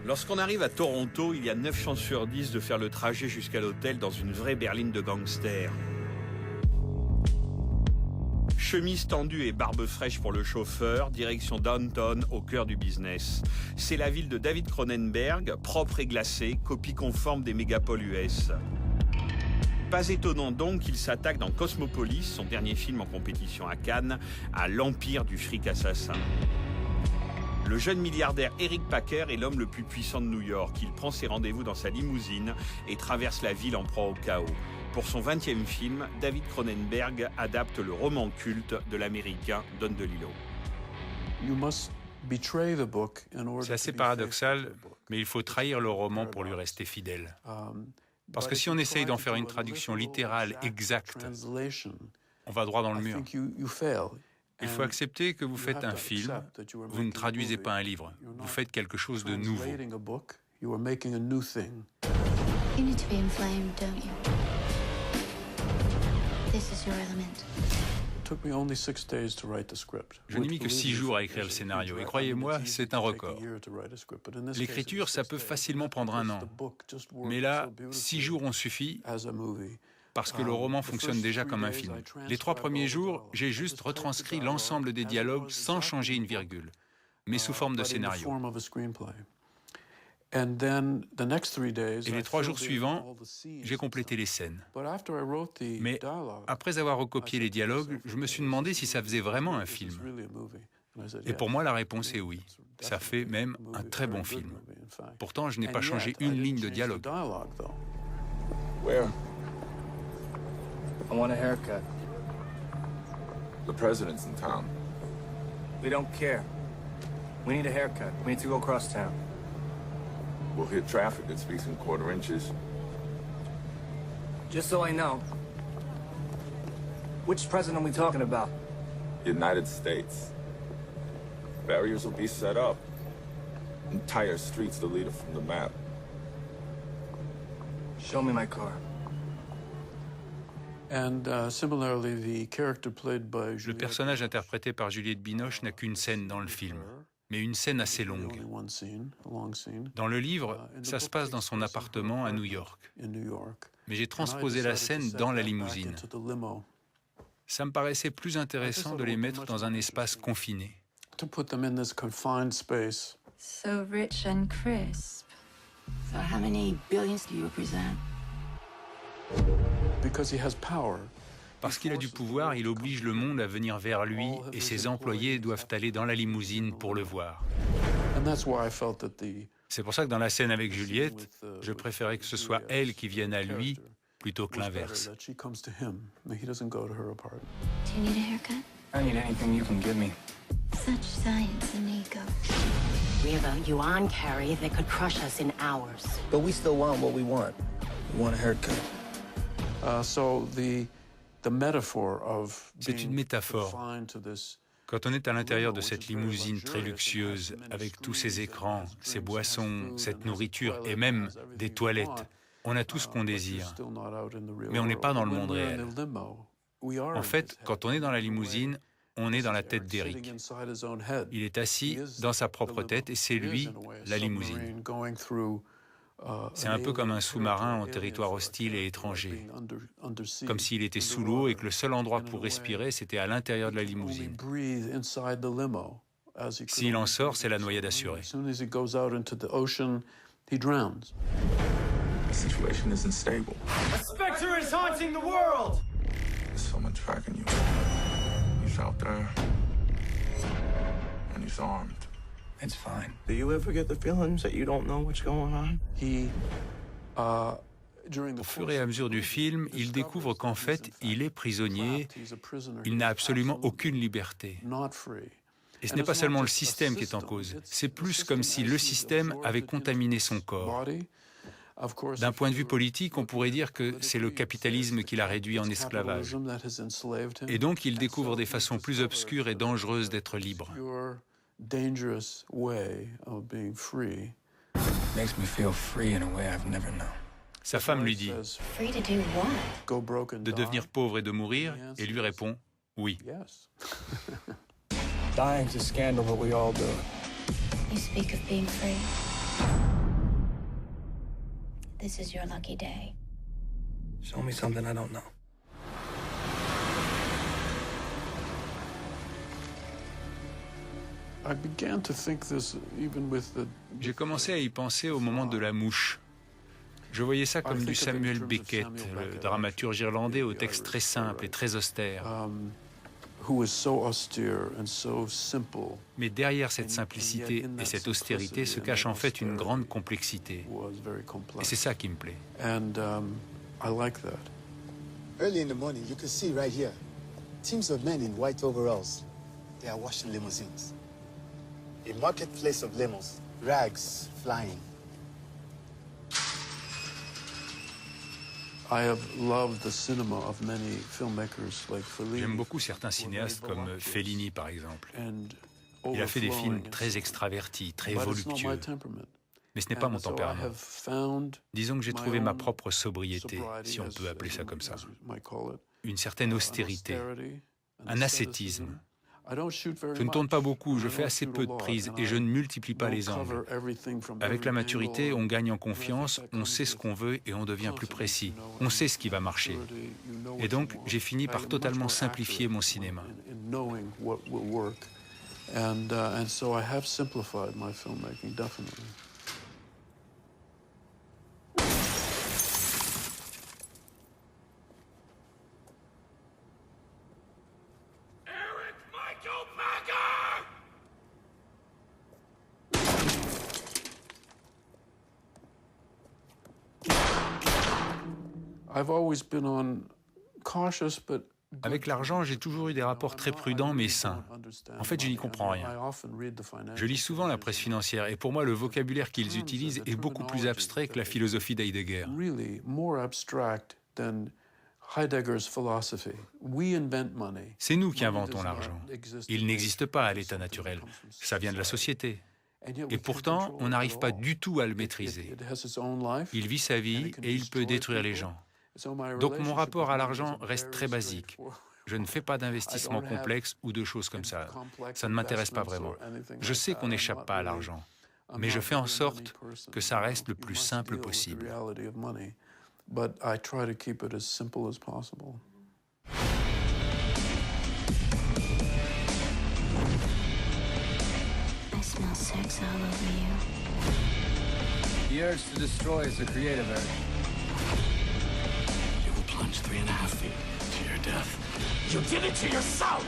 Lorsqu'on arrive à Toronto, il y a 9 chances sur 10 de faire le trajet jusqu'à l'hôtel dans une vraie berline de gangsters. Chemise tendue et barbe fraîche pour le chauffeur, direction downtown au cœur du business. C'est la ville de David Cronenberg, propre et glacée, copie conforme des mégapoles US. Pas étonnant donc qu'il s'attaque dans Cosmopolis, son dernier film en compétition à Cannes, à l'empire du fric assassin. Le jeune milliardaire Eric Packer est l'homme le plus puissant de New York. Il prend ses rendez-vous dans sa limousine et traverse la ville en proie au chaos. Pour son 20e film, David Cronenberg adapte le roman culte de l'américain Don DeLillo. C'est assez paradoxal, mais il faut trahir le roman pour lui rester fidèle. Parce que si on essaye d'en faire une traduction littérale exacte, on va droit dans le mur. Il faut accepter que vous faites un film, vous ne traduisez pas un livre, vous faites quelque chose de nouveau. You need to be inflamed, don't you? This is your element. Je n'ai mis que 6 jours à écrire le scénario, et croyez-moi, c'est un record. L'écriture, ça peut facilement prendre un an. Mais là, 6 jours ont suffi, parce que le roman fonctionne déjà comme un film. Les 3 premiers jours, j'ai juste retranscrit l'ensemble des dialogues sans changer une virgule, mais sous forme de scénario. Et les 3 jours suivants, j'ai complété les scènes. Mais après avoir recopié les dialogues, je me suis demandé si ça faisait vraiment un film. Et pour moi, la réponse est oui. Ça fait même un très bon film. Pourtant, je n'ai pas changé une ligne de dialogue. Where? I want a haircut. The president's in town. We don't care. We need a haircut. We need to go across town. We'll hit traffic that speaks in quarter inches. Just so I know, which president are we talking about? United States. Barriers will be set up. Entire streets deleted from the map. Show me my car. Le personnage interprété par Juliette Binoche n'a qu'une scène dans le film, mais une scène assez longue. Dans le livre, ça se passe dans son appartement à New York. Mais j'ai transposé la scène dans la limousine. Ça me paraissait plus intéressant de les mettre dans un espace confiné. So rich and crisp. So how many billions do you represent? Parce qu'il a du pouvoir, il oblige le monde à venir vers lui et ses employés doivent aller dans la limousine pour le voir. C'est pour ça que dans la scène avec Juliette, je préférais que ce soit elle qui vienne à lui plutôt que l'inverse. Do you need a haircut? I need anything you can give me. Such science and ego. We have a yuan carry that could crush us in hours. But we still want what we want. We want a haircut. C'est une métaphore. Quand on est à l'intérieur de cette limousine très luxueuse, avec tous ces écrans, ces boissons, cette nourriture et même des toilettes, on a tout ce qu'on désire. Mais on n'est pas dans le monde réel. En fait, quand on est dans la limousine, on est dans la tête d'Eric. Il est assis dans sa propre tête et c'est lui, la limousine. C'est un peu comme un sous-marin en territoire hostile et étranger. Comme s'il était sous l'eau et que le seul endroit pour respirer, c'était à l'intérieur de la limousine. S'il en sort, c'est la noyade assurée. The situation isn't stable. A specter is haunting the world! There's someone tracking you. He's out there. And he's armed. It's fine. Do you ever get the feelings that you don't know what's going on? Au fur et à mesure du film, il découvre qu'en fait, il est prisonnier, il n'a absolument aucune liberté. Et ce n'est pas seulement le système qui est en cause, c'est plus comme si le système avait contaminé son corps. D'un point de vue politique, on pourrait dire que c'est le capitalisme qui l'a réduit en esclavage. Et donc, il découvre des façons plus obscures et dangereuses d'être libre. Dangerous way of being free. Makes me feel free in a way I've never known. Sa femme lui dit Free to do what? Go broke and de devenir pauvre et de mourir, et lui répond oui. Yes. Dying's a scandal, but we all do it. You speak of being free. This is your lucky day. Show me something I don't know. I began to think this even with the... J'ai commencé à y penser au moment de La Mouche. Je voyais ça comme du Samuel Beckett, le dramaturge irlandais au texte très simple et très austère. Mais derrière cette simplicité et cette austérité se cache en fait une grande complexité. Et c'est ça qui me plaît. Early in the morning, you can see right here, teams of men in white overalls. They are washing limousines. A marketplace of limos, rags flying. J'aime beaucoup certains cinéastes comme Fellini, par exemple. Il a fait des films très extravertis, très voluptueux. Mais ce n'est pas mon tempérament. Disons que j'ai trouvé ma propre sobriété, si on peut appeler ça comme ça. Une certaine austérité, un ascétisme. Je ne tourne pas beaucoup, je fais assez peu de prises et je ne multiplie pas les angles. Avec la maturité, on gagne en confiance, on sait ce qu'on veut et on devient plus précis. On sait ce qui va marcher. Et donc, j'ai fini par totalement simplifier mon cinéma. Avec l'argent, j'ai toujours eu des rapports très prudents mais sains. En fait, je n'y comprends rien. Je lis souvent la presse financière et pour moi, le vocabulaire qu'ils utilisent est beaucoup plus abstrait que la philosophie d'Heidegger. C'est nous qui inventons l'argent. Il n'existe pas à l'état naturel. Ça vient de la société. Et pourtant, on n'arrive pas du tout à le maîtriser. Il vit sa vie et il peut détruire les gens. Donc mon rapport à l'argent reste très basique. Je ne fais pas d'investissement complexe ou de choses comme ça. Ça ne m'intéresse pas vraiment. Je sais qu'on n'échappe pas à l'argent, mais je fais en sorte que ça reste le plus simple possible. I smell sex all over you. The urge to destroy is a creative urge. You will plunge 3.5 feet to your death. You did it to yourself!